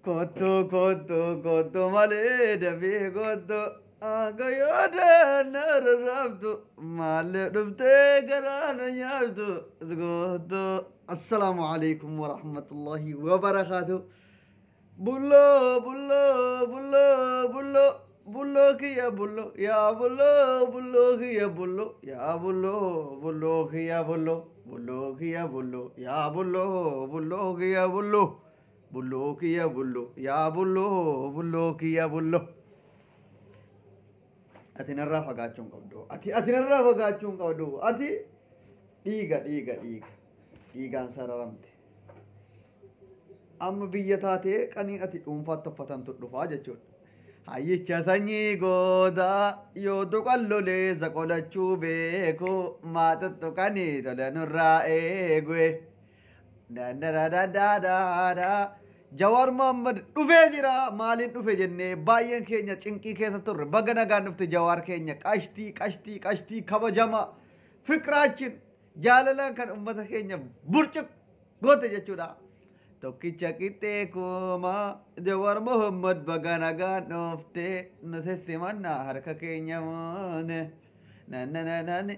Koto malee dafee koto agayoota narraabdu malee dhuftee garaana nyaabdu koto. Assalaamu alaikum wa rahmatullahi wa barakaatu. Bullo kiyya bullo yaa bullo kiyya bullo yaa bullo kiyya bullo kiyya bullo yaa bullo kiyya bullo. Bullo kiyya bullo yaa bullo kiyya bullo. Ati narraa fagaachuun qabdu. Ati narraa fagaachuun qabdu. Ati dhiigaan sararamte. Amma biyya taatee qanii ati dhuunfaatti uffatamtu dhufaa jechuudha. Hayyicha sanyii goodaa yoo tuqan loleessa qolachuu beeku maatottu qanii tola nurraa eegue. Jawar Muhammad dhufee jira maaliin dhufe jennee baay'een keenya cinqii keessa turre baga nagaan dhufte Jawar keenya qashtii kabajama fiqraachin jaalalaan kan ummata keenya burcuq goote jechuudha. Tokkicha qixxee kuma Jawar Muhammad baga nagaan dhufte nu sessimannaa harka keenya moone nanananani.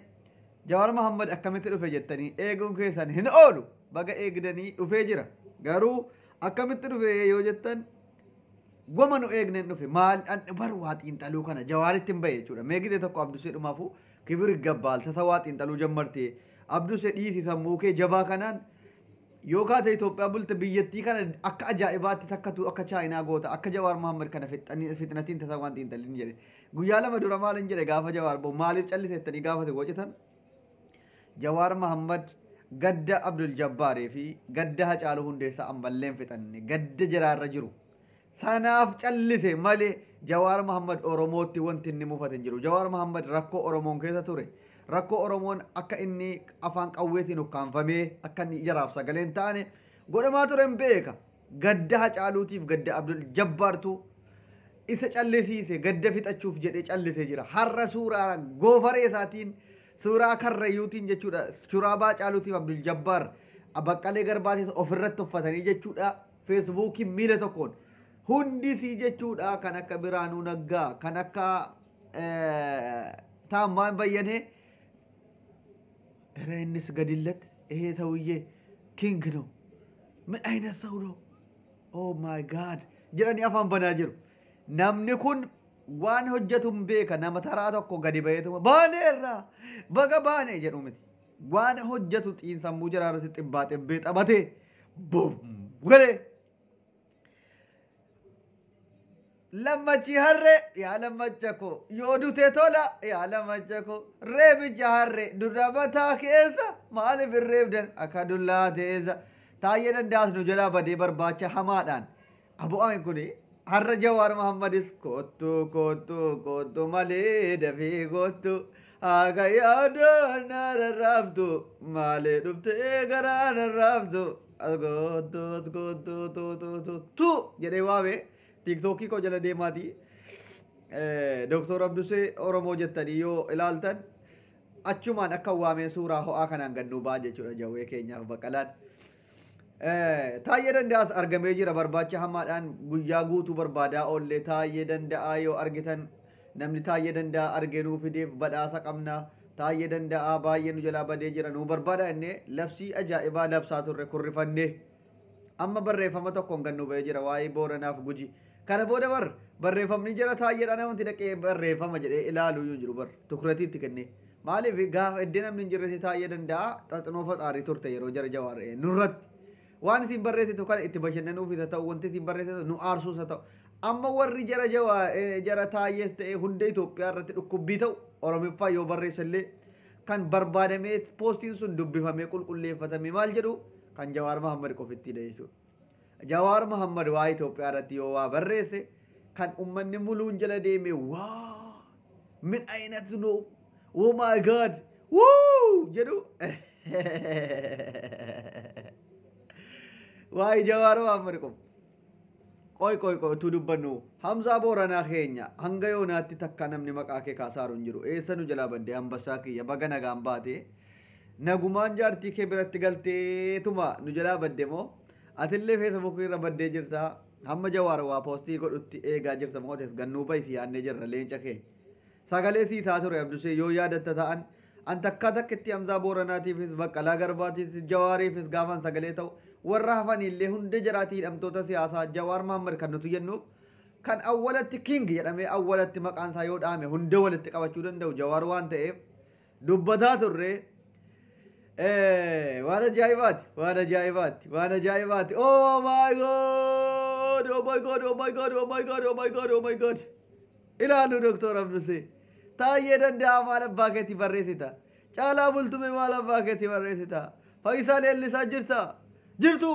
Jawar Muhammad akkamitti dhufe jettanii eeguun keessan hin oolu baga eegdanii dhufee jira garuu akkamitti dhufe yoo jettan goma nu eegneen dhufe maal bar waa xiinxaluu kana Jawaaritti hin bahe jechuudha. Meegite tokko Abdusee dhumaafu kibir gabbaal tasa waa xiinxaluu jammarte Abdusee dhiisi sammuu kee jabaa kanaan yoo kaate Itoophiyaa bulte biyyattii kana akka ajaa'ibaatti takkatu akka Chaayinaa goota akka Jawaar Muhammad kana fixnatiin tasa waan xiinxaliin jedhe guyyaa lama dura maalin jedhe gaafa Jawaar boo maaliif calliseettanii gaafate gochitan Jawaar Muhammad gadda Abdul Jabbaarii fi gadda Hacaaluu Hundeessaa ammalleen fixanne gadda jiraarra jiru sanaaf callise malee Jawaar Muhammad Oromootti wanti inni mufate jiru. Jawaar Muhammad rakkoo Oromoon keessa ture rakkoo Oromoon akka inni afaan qawweetiin ukkaanfamee akka inni jaraaf sagaleen taane godhamaa ture hin beeka. Gadda Hacaaluutiif gadda Abdul Jabbaartu isa callisiise gadda fixachuuf jedhee callisee jira. Har'a suuraa goofaree isaatiin suuraa karrayyuutiin jechuudha suuraa Baacaaluutiif Abdul Jabbaar Baqqalee Garbaatiin ofirratti uffatanii jechuudha feesbuukiin miila tokkoon hundisii jechuudha kan akka Biraanuu Naggaa kan akka Taammaan Bayyanee innis gadillat ይሄ ሰውዬ ኪንግ ነው ምን አይነት ሰው ነው ኦ ማይ ጋድ jedhanii afaan banaa jiru namni kun waan hojjetum beeka nama taraa tokko gadi bayeetuma baaneerraa baga baanee jedhu miti waan hojjetu xiinsammuu jiraarratti xibbaa xibbee xabatee bum galee lammachi harree yaa lammacha koo yoo dutee tola yaa lammacha koo reebicha harree dura mataa keessa maaliif hin reebdan akka dullaa teessa taayyee dandaas nu jalaa badee barbaacha hamaadhaan abu'aan kuni har'a Jawaar Muhammadis kottu malee dafee kottu haga yaada narraabdu malee dhuftee garaa narraabdu kottu jedhee waame tiiktookii koo jala deemaati Dr. Abdusee Oromoo jettanii yoo ilaaltan achumaan akka waamee suuraa ho'aa kanaan gannuu ba'a jechuudha jawwee keenyaaf Baqqalaan. Taayyee danda'as argamee jira barbaacha hamaadhaan guyyaa guutuu barbaadaa oollee taayyee danda'aa yoo argitan namni taayyee danda'a argee nuu fideef badhaasa qabna taayyee danda'aa baay'ee nu jalaa badee jira nuu barbaada innee labsii ajaa'ibaa labsaa turre kurrifannee amma barreeffama tokkoon gannuu ba'ee jira waa'ee Booranaaf Guji kana booda barreeffamni jira taayyeedhaan wanti dhaqee barreeffama jedhee ilaaluu yoo jiru tukuratiitti kennee maaliif gaafa iddee namni hin jirre taayyee danda'a xaxinoo faxaarii turte yeroo jara Jawaar nurratti waan isin barreessitu kana itti bashannanuuf isa ta'u wanti isin barreessitu nu aarsuus haa ta'u amma warri jara taayyees ta'e hunda Itoophiyaa irratti dhukkubbii ta'u Oromiffaa yoo barreessallee kan barbaadamee poostiin sun dubbifamee qulqulleeffatamee maal jedhu kan Jawaar Muhammad qofittiidha jechuudha. Jawaar Muhammad waa Itoophiyaa irratti yoo waa barreesse kan ummanni muluun jala deeme waa min aynat nu oh my god wuu jedhu waa'ee Jawaar Muhammad qoy tu dubbannu Hamzaa Booranaa keenya hanga yoonaatti takka namni maqaa kee kaasaaru hin jiru eessa nu jalaa baddee hambassaa kiyya baga nagaan baate nagumaan jaartii kee biratti galteetuma nu jalaa badde moo atillee Facebook irra baddee jirta hamma jawaar waa poostii godhutti eegaa jirta mootes gannuu baysi yaannee jirra leenca kee sagalee sii taa ture abdusee yoo yaadatta ta'an an takka takkitti hamzaa booranaatiifis baqqalaa garbaatiifis jawaariifis gaafan sagalee ta'u warra hafanillee hunda jiraatii hidhamtoota siyaasaa jawaar mahammad kan nuti jennuuf kan awwalatti king jedhamee awwalatti maqaan isaa yoo dhaame hunda walitti qabachuu danda'u jawaar waan ta'eef dubbataa turre waan ajaa'ibaati waan ajaa'ibaati waan ajaa'ibaati oh my god oh my god oh my god oh my god oh my god oh my god ilaalu doktor abdusee taayee danda'a maal abbaa keetii barreessita caalaa bultume maal abbaa keetii barreessita faayisaa leellisaa jirta jirtu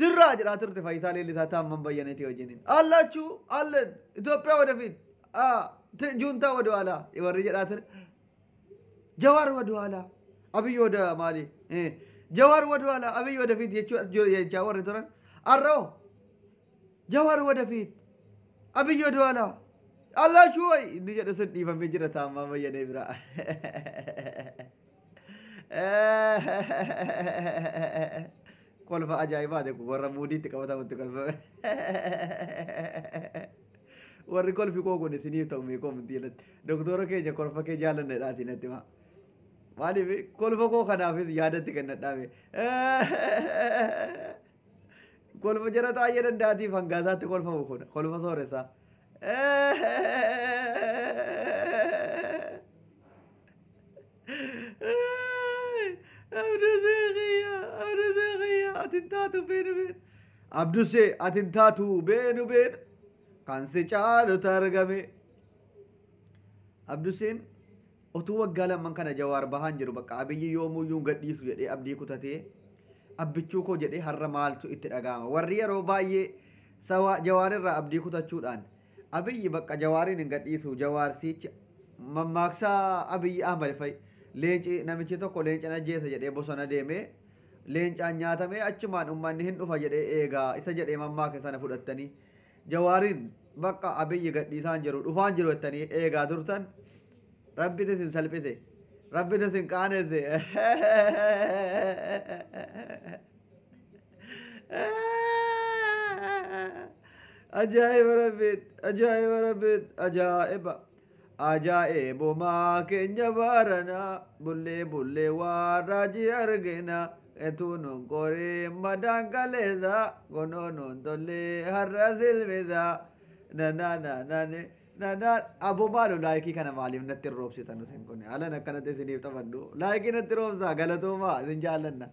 jirraa jedhaa turte faayisaa leellisaa taamman bayyaneetii wajjiniin allaachuu allen Itoophiyaa ወደፊት ጁንታ ወደኋላ warri jedhaa ture jawaar ወደኋላ አብይ ወደ ማሊ ጀዋር ወደኋላ አብይ ወደፊት የቻወር ተረን አራው ጀዋር ወደፊት አብይ ወደኋላ አላችሁ ወይ እንጀደስ ዲፈም ጅረታ ማመየነ ብራ ኮልፋ አጃይባ ደኩ ወረ ሙዲት ቀበታ ወጥ ኮልፋ ወሪ ኮልፊ ኮጎን ሲኒ ተውሜ ኮም ዲለት ዶክተር ከጀ ኮልፋ ከጃለን ዳቲ ነቲማ maaliif kolfa koo kanaafis yaadatti kennadhaame kolfa jara taa'ee dandaatiif hangaasaatti kolfamu kun kolfa sooressaa abdusee atin taatu beenu beenu abdusee atin taatu beenu beenu kan si caalu targame abduseen otuu waggaa lamman kana jawaar bahaan jiru bakka abiyyi yoomuyyuu gadhiisu jedhee abdii kutatee abbichuu koo jedhee har'a maaltu itti dhaga'ama warri yeroo baay'ee sawa jawaarirraa abdii kutachuudhaan abiyyi bakka jawaariin hin gadhiisu jawaarsichi mammaaksaa abiyyi ahmad fay leenci namichi tokko leenca ajjeesa jedhee bosona deemee leencaan nyaatamee achumaan ummanni hin dhufa jedhee eegaa isa jedhee mammaake sana fudhattanii jawaariin bakka abiyyi gadhiisaan jiru dhufaan jiru jettanii eegaa turtan ربي تسين سلبته ربي تسين كانسه أجايب ربيت أجايب ربيت أجايب أجايب ما كنجا بارنا بولي بولي وراجي أرجنا etunu kore madangaleza gonono tolle harrazil meza na nana abu malu laiki kana malim natti robsitan sen kone ala nakana te sinif tabandu laiki natti robsa galatoma sinjalanna